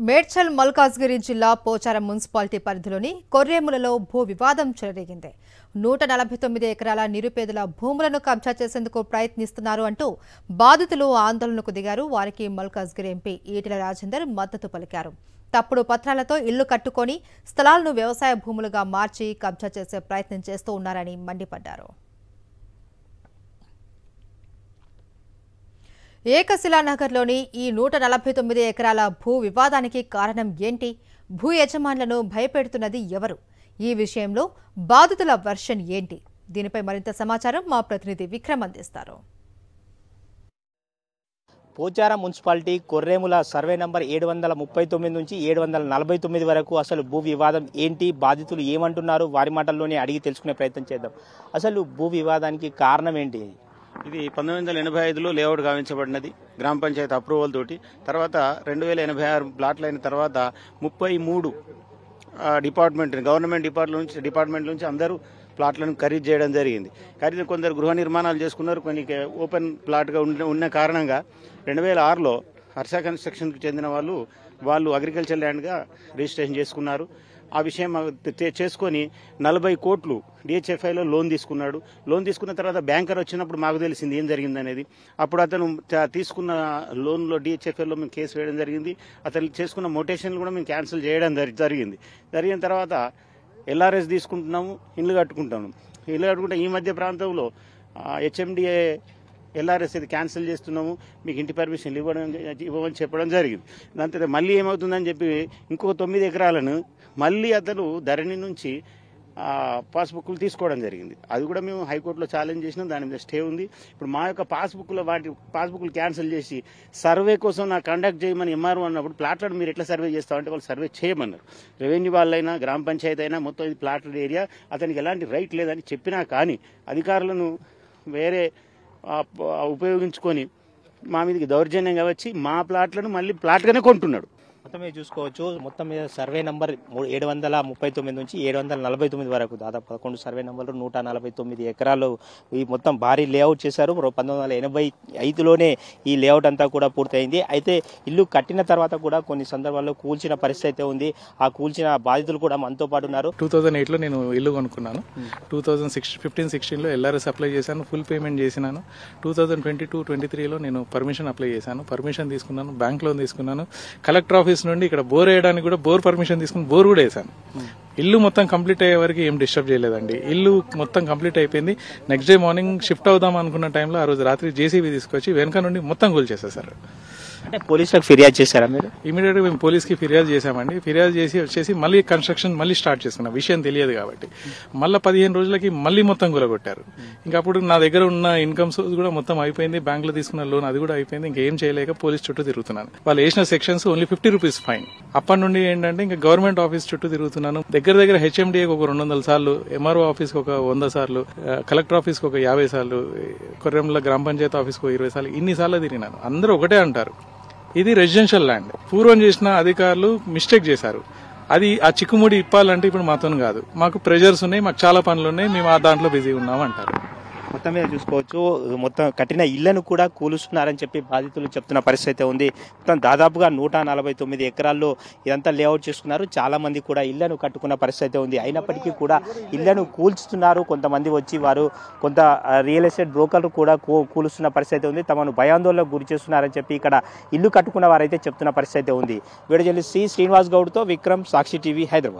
మేడ్చల్ మల్కాజ్గిరి జిల్లా పోచారం మున్సిపాలిటీ పరిధిలోని కొర్రేములలో భూ వివాదం చెలరేగింది. 149 ఎకరాల నిరుపేదల భూములను కబ్జా చేసేందుకు ప్రయత్నిస్తున్నారు అంటూ బాధితులు ఆందోళనకు దిగారు. వారికి మల్కాజ్గిరి ఎంపీ ఈటెల రాజేందర్ మద్దతు పలికారు. తప్పుడు పత్రాలతో ఇళ్లు కట్టుకొని స్థలాలను వ్యవసాయ భూములుగా మార్చి కబ్జా చేసే ప్రయత్నం చేస్తూ ఉన్నారని మండిపడ్డారు. ఏకశిలానగర్లోని ఈ 149 ఎకరాల భూ వివాదానికి కారణం ఏంటి? భూ యజమానులను భయపెడుతున్నది ఎవరు? ఈ విషయంలో బాధితుల వర్షన్ ఏంటి? దీనిపై మరింత సమాచారం మా ప్రతినిధి విక్రమ్ అందిస్తారు. Pocharam municipality Korremula survey number 739 నుంచి 749 వరకు అసలు భూ వివాదం ఏంటి, బాధితులు ఏమంటున్నారు, వారి మాటల్లోనే అడిగి తెలుసుకునే ప్రయత్నం చేద్దాం. అసలు భూ వివాదానికి కారణం ఏంటి? ఇది 1985లో లేఅవుట్ గావించబడినది గ్రామ పంచాయతీ అప్రూవల్ తోటి. తర్వాత 2086 ప్లాట్లు అయిన తర్వాత 33 గవర్నమెంట్ డిపార్ట్మెంట్ నుంచి అందరూ ప్లాట్లను ఖరీదు చేయడం జరిగింది. ఖరీదు కొందరు గృహ నిర్మాణాలు చేసుకున్నారు, కొన్ని ఓపెన్ ప్లాట్గా ఉన్న కారణంగా 2006లో హర్ష కన్స్ట్రక్షన్కి చెందిన వాళ్ళు అగ్రికల్చర్ ల్యాండ్గా రిజిస్ట్రేషన్ చేసుకున్నారు. ఆ విషయం చేసుకొని 40 కోట్లు డిహెచ్ఎఫ్ఐలో లోన్ తీసుకున్నాడు. లోన్ తీసుకున్న తర్వాత బ్యాంకర్ వచ్చినప్పుడు మాకు తెలిసింది ఏం జరిగిందనేది. అప్పుడు అతను తీసుకున్న లోన్లో డిహెచ్ఎఫ్ఐలో మేము కేసు వేయడం జరిగింది. అతను చేసుకున్న మొటేషన్లు కూడా మేము క్యాన్సిల్ చేయడం జరిగిన తర్వాత ఎల్ఆర్ఎస్ తీసుకుంటున్నాము, ఇల్లు కట్టుకుంటే ఈ మధ్య ప్రాంతంలో హెచ్ఎండిఏ ఎల్ఆర్ఎస్ ఇది క్యాన్సిల్ చేస్తున్నాము, మీకు ఇంటి పర్మిషన్లు ఇవ్వమని చెప్పడం జరిగింది. దాని తర్వాత మళ్ళీ ఏమవుతుందని చెప్పి ఇంకో 9 ఎకరాలను మళ్ళీ అతను ధరణి నుంచి పాస్బుక్లు తీసుకోవడం జరిగింది. అది కూడా మేము హైకోర్టులో ఛాలెంజ్ చేసినాం, దాని మీద స్టే ఉంది. ఇప్పుడు మా యొక్క పాస్బుక్లు క్యాన్సిల్ చేసి సర్వే కోసం నాకు కండక్ట్ చేయమని ఎంఆర్ఓ అన్నప్పుడు ప్లాట్లను మీరు ఎట్లా సర్వే చేస్తామంటే వాళ్ళు సర్వే చేయమన్నారు. రెవెన్యూ వాళ్ళైనా గ్రామ పంచాయతీ అయినా మొత్తం ఇది ప్లాటెడ్ ఏరియా, అతనికి ఎలాంటి రైట్ లేదని చెప్పినా కానీ అధికారులను వేరే ఉపయోగించుకొని మా మీదకి దౌర్జన్యంగా వచ్చి మా ప్లాట్లను మళ్ళీ ప్లాట్గానే కొంటున్నాడు. మొత్తం మీద చూసుకోవచ్చు, మొత్తం మీద సర్వే నంబర్ 739 నుంచి 749 వరకు దాదాపు 11 సర్వే నంబర్లు 149 ఎకరాలు ఈ మొత్తం భారీ లేఅవుట్ చేశారు. 1985లోనే ఈ లేఅవుట్ అంతా కూడా పూర్తయింది. అయితే ఇల్లు కట్టిన తర్వాత కూడా కొన్ని సందర్భాల్లో కూల్చిన పరిస్థితి అయితే ఉంది. ఆ కూల్చిన బాధితులు కూడా మనతో పాటు ఉన్నారు. 2008లో నేను ఇల్లు కొనుక్కున్నాను. 2015-16లో ఎల్ఆర్ఎస్ అప్లై చేశాను, ఫుల్ పేమెంట్ చేసినాను. 2022-23లో నేను పర్మిషన్ అప్లై చేశాను, పర్మిషన్ తీసుకున్నాను, బ్యాంక్ లోన్ తీసుకున్నాను. కలెక్టర్ ఆఫీస్ నుండి ఇక్కడ బోర్ వేయడానికి కూడా బోర్ పర్మిషన్ తీసుకుని బోర్ కూడా వేసాను. ఇల్లు మొత్తం కంప్లీట్ అయ్యే వరకు ఏం డిస్టర్బ్ చేయలేదండి. ఇల్లు మొత్తం కంప్లీట్ అయిపోయింది. నెక్స్ట్ డే మార్నింగ్ షిఫ్ట్ అవుదాం అనుకున్న టైంలో ఆ రోజు రాత్రి జేసీబీ తీసుకొచ్చి వెనక నుండి మొత్తం కూల్చేసేసారు. అంటే పోలీసులకు ఫిర్యాదు చేశారా మీరు? ఇమీడియట్ గా మేము పోలీస్కి ఫిర్యాదు చేశామండి. ఫిర్యాదు చేసి వచ్చేసి మళ్ళీ కన్స్ట్రక్షన్ మళ్ళీ స్టార్ట్ చేసుకున్నాం, విషయం తెలియదు కాబట్టి. మళ్ళీ 15 రోజులకి మళ్ళీ మొత్తం కూలగొట్టారు. ఇంకా అప్పుడు నా దగ్గర ఉన్న ఇన్కమ్ సోర్స్ కూడా మొత్తం అయిపోయింది, బ్యాంక్ లో తీసుకున్న లోన్ అది కూడా అయిపోయింది. ఇంకేం చేయలేక పోలీస్ చుట్టూ తిరుగుతున్నాను. వాళ్ళు వేసిన సెక్షన్స్ ఓన్లీ 50 రూపీస్ ఫైన్. అప్పటి నుండి ఏంటంటే ఇంకా గవర్నమెంట్ ఆఫీస్ చుట్టూ తిరుగుతున్నాను. దగ్గర హెచ్ఎండిఏకి ఒక 200 సార్లు, ఎంఆర్ఓ ఆఫీస్ కి ఒక 100 సార్లు, కలెక్టర్ ఆఫీస్ కి ఒక 50 సార్లు, కొర్రెంల గ్రామ పంచాయతీ ఆఫీస్ కి 20 సార్లు, ఇన్ని సార్లు తిరిగినాను. అందరూ ఒకటే అంటారు, ఇది రెసిడెన్షియల్ ల్యాండ్. పూర్వం చేసిన అధికారులు మిస్టేక్ చేశారు. అది ఆ చిక్కుముడి ఇప్పాలంటే ఇప్పుడు మాతో కాదు, మాకు ప్రెజర్స్ ఉన్నాయి, మాకు చాలా పనులు ఉన్నాయి, మేము ఆ దాంట్లో బిజీ ఉన్నాం అంటారు. మొత్తం మీద చూసుకోవచ్చు, మొత్తం కట్టిన ఇళ్లను కూడా కూలుస్తున్నారని చెప్పి బాధితులు చెప్తున్న పరిస్థితి ఉంది. మొత్తం దాదాపుగా 149 ఎకరాల్లో ఇదంతా లేఅవుట్ చేసుకున్నారు. చాలా మంది కూడా ఇళ్లను కట్టుకున్న పరిస్థితి ఉంది. అయినప్పటికీ కూడా ఇళ్లను కూల్చుతున్నారు. కొంతమంది వచ్చి వారు కొంత రియల్ ఎస్టేట్ బ్రోకర్లు కూడా కూలుస్తున్న పరిస్థితి ఉంది. తమను భయాందోళనకు గురి చేస్తున్నారని చెప్పి ఇక్కడ ఇల్లు కట్టుకున్న వారైతే చెప్తున్న పరిస్థితి ఉంది. వీడియో జర్నలిస్ట్ శ్రీనివాస్ గౌడ్తో విక్రమ్, సాక్షి టీవీ, హైదరాబాద్.